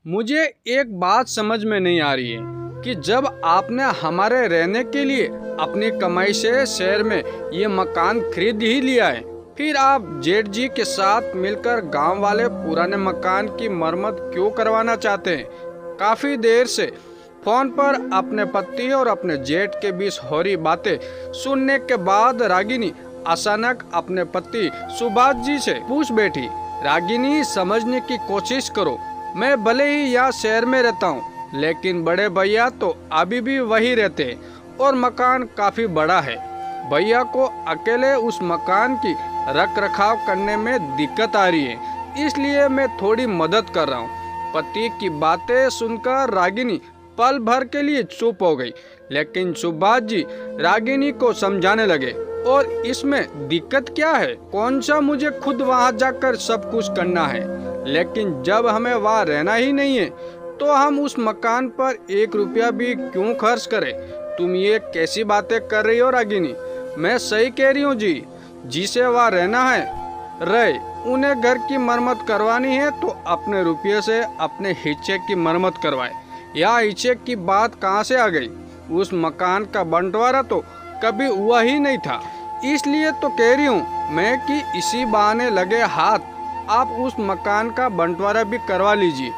मुझे एक बात समझ में नहीं आ रही है कि जब आपने हमारे रहने के लिए अपनी कमाई से शहर में ये मकान खरीद ही लिया है, फिर आप जेठ जी के साथ मिलकर गांव वाले पुराने मकान की मरम्मत क्यों करवाना चाहते हैं। काफी देर से फोन पर अपने पति और अपने जेठ के बीच हो रही बातें सुनने के बाद रागिनी अचानक अपने पति सुभाष जी से पूछ बैठी, रागिनी समझने की कोशिश करो, मैं भले ही यहाँ शहर में रहता हूँ लेकिन बड़े भैया तो अभी भी वही रहते हैं और मकान काफी बड़ा है। भैया को अकेले उस मकान की रख रखाव करने में दिक्कत आ रही है, इसलिए मैं थोड़ी मदद कर रहा हूँ। पति की बातें सुनकर रागिनी पल भर के लिए चुप हो गई, लेकिन सुभाष जी रागिनी को समझाने लगे, और इसमें दिक्कत क्या है, कौन सा मुझे खुद वहाँ जाकर सब कुछ करना है। लेकिन जब हमें वहाँ रहना ही नहीं है तो हम उस मकान पर 1 रुपया भी क्यों खर्च करें। तुम ये कैसी बातें कर रही हो रागिनी। मैं सही कह रही हूँ जी, जिसे वहाँ रहना है रहे, उन्हें घर की मरम्मत करवानी है तो अपने रुपये से अपने हिस्से की मरम्मत करवाए। यहाँ हिस्से की बात कहाँ से आ गई, उस मकान का बंटवारा तो कभी हुआ ही नहीं था। इसलिए तो कह रही हूँ मैं कि इसी बहाने लगे हाथ आप उस मकान का बंटवारा भी करवा लीजिए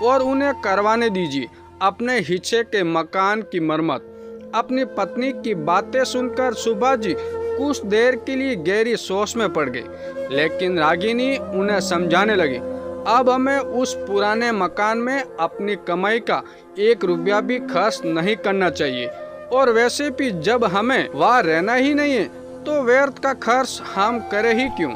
और उन्हें करवाने दीजिए अपने हिस्से के मकान की मरम्मत। अपनी पत्नी की बातें सुनकर सुभाष जी कुछ देर के लिए गहरी सोच में पड़ गए, लेकिन रागिनी उन्हें समझाने लगी, अब हमें उस पुराने मकान में अपनी कमाई का 1 रुपया भी खर्च नहीं करना चाहिए, और वैसे भी जब हमें वहाँ रहना ही नहीं है तो व्यर्थ का खर्च हम करें ही क्यों।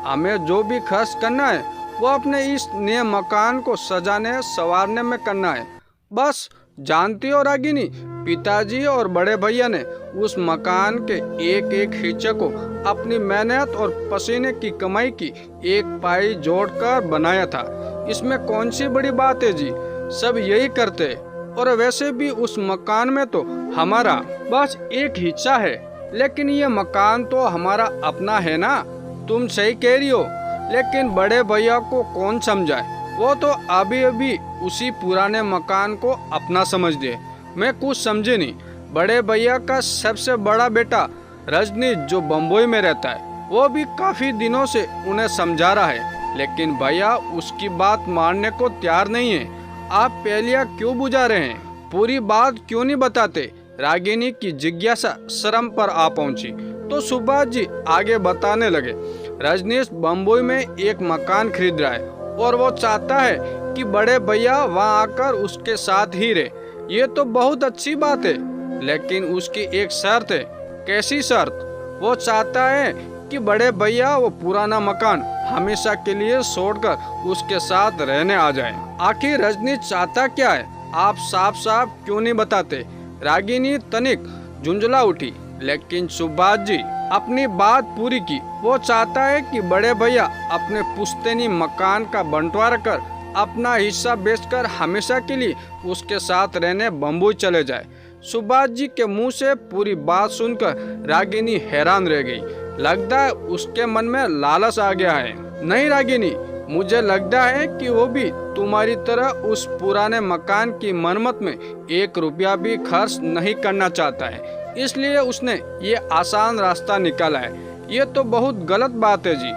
हमें जो भी खर्च करना है वो अपने इस नए मकान को सजाने संवारने में करना है। बस जानती हो रागिनी, पिताजी और बड़े भैया ने उस मकान के एक एक हिस्से को अपनी मेहनत और पसीने की कमाई की एक पाई जोड़कर बनाया था। इसमें कौन सी बड़ी बात है जी, सब यही करते हैं। और वैसे भी उस मकान में तो हमारा बस एक हिस्सा है, लेकिन ये मकान तो हमारा अपना है ना। तुम सही कह रही हो, लेकिन बड़े भैया को कौन समझाए, वो तो अभी उसी पुराने मकान को अपना समझ दे। मैं कुछ समझे नहीं। बड़े भैया का सबसे बड़ा बेटा रजनी जो बम्बई में रहता है, वो भी काफी दिनों से उन्हें समझा रहा है, लेकिन भैया उसकी बात मानने को तैयार नहीं है। आप पहलियां क्यों बुझा रहे हैं, पूरी बात क्यों नहीं बताते। रागिनी की जिज्ञासा शर्म पर आ पहुंची तो सुभाष जी आगे बताने लगे, रजनीश बम्बई में एक मकान खरीद रहा है और वो चाहता है कि बड़े भैया वहाँ आकर उसके साथ ही रहे। ये तो बहुत अच्छी बात है, लेकिन उसकी एक शर्त है। कैसी शर्त। वो चाहता है कि बड़े भैया वो पुराना मकान हमेशा के लिए छोड़कर उसके साथ रहने आ जाए। आखिर रजनीश चाहता क्या है, आप साफ साफ क्यों नहीं बताते। रागिनी तनिक झुंझला उठी, लेकिन सुभाष जी अपनी बात पूरी की। वो चाहता है कि बड़े भैया अपने पुश्तैनी मकान का बंटवारा कर अपना हिस्सा बेचकर हमेशा के लिए उसके साथ रहने बम्बई चले जाए। सुभाष जी के मुंह से पूरी बात सुनकर रागिनी हैरान रह गई। लगता है उसके मन में लालच आ गया है। नहीं रागिनी, मुझे लगता है कि वो भी तुम्हारी तरह उस पुराने मकान की मरम्मत में 1 रुपया भी खर्च नहीं करना चाहता है, इसलिए उसने ये आसान रास्ता निकाला है। ये तो बहुत गलत बात है जी।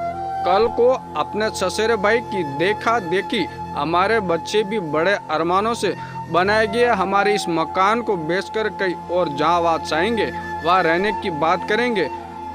कल को अपने ससुरे भाई की देखा देखी हमारे बच्चे भी बड़े अरमानों से बनाए गए हमारे इस मकान को बेचकर कहीं और जहाँ वहाँ चाहेंगे वहाँ रहने की बात करेंगे।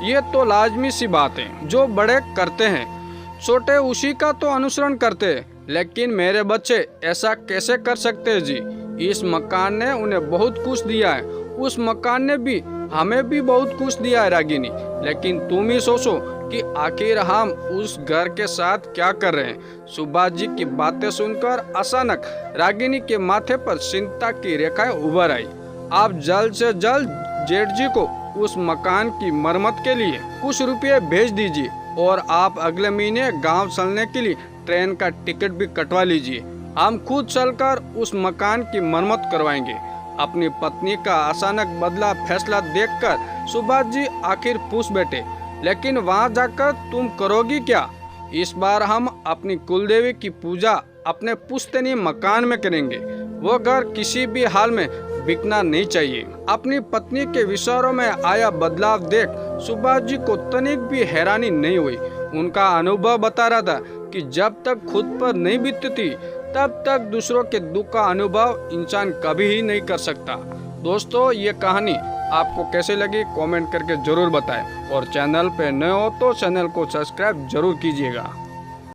ये तो लाजमी सी बात है, जो बड़े करते हैं छोटे उसी का तो अनुसरण करते हैं। लेकिन मेरे बच्चे ऐसा कैसे कर सकते हैं जी। इस मकान ने उन्हें बहुत कुछ दिया है, उस मकान ने भी हमें भी बहुत कुछ दिया है रागिनी। लेकिन तुम ही सोचो कि आखिर हम उस घर के साथ क्या कर रहे हैं। सुभाष जी की बातें सुनकर अचानक रागिनी के माथे पर चिंता की रेखाएं उभर आई। आप जल्द से जल्द जेठ जी को उस मकान की मरम्मत के लिए कुछ रुपये भेज दीजिए, और आप अगले महीने गांव चलने के लिए ट्रेन का टिकट भी कटवा लीजिए। हम खुद चलकर उस मकान की मरम्मत करवाएंगे। अपनी पत्नी का अचानक बदला फैसला देखकर सुभाष जी आखिर पूछ बैठे, लेकिन वहां जाकर तुम करोगी क्या। इस बार हम अपनी कुलदेवी की पूजा अपने पुश्तैनी मकान में करेंगे। वो घर किसी भी हाल में बिकना नहीं चाहिए। अपनी पत्नी के विचारों में आया बदलाव देख सुभाष जी को तनिक भी हैरानी नहीं हुई। उनका अनुभव बता रहा था कि जब तक खुद पर नहीं बीतती तब तक दूसरों के दुख का अनुभव इंसान कभी ही नहीं कर सकता। दोस्तों, ये कहानी आपको कैसे लगी कमेंट करके ज़रूर बताएं और चैनल पे नए हो तो चैनल को सब्सक्राइब जरूर कीजिएगा।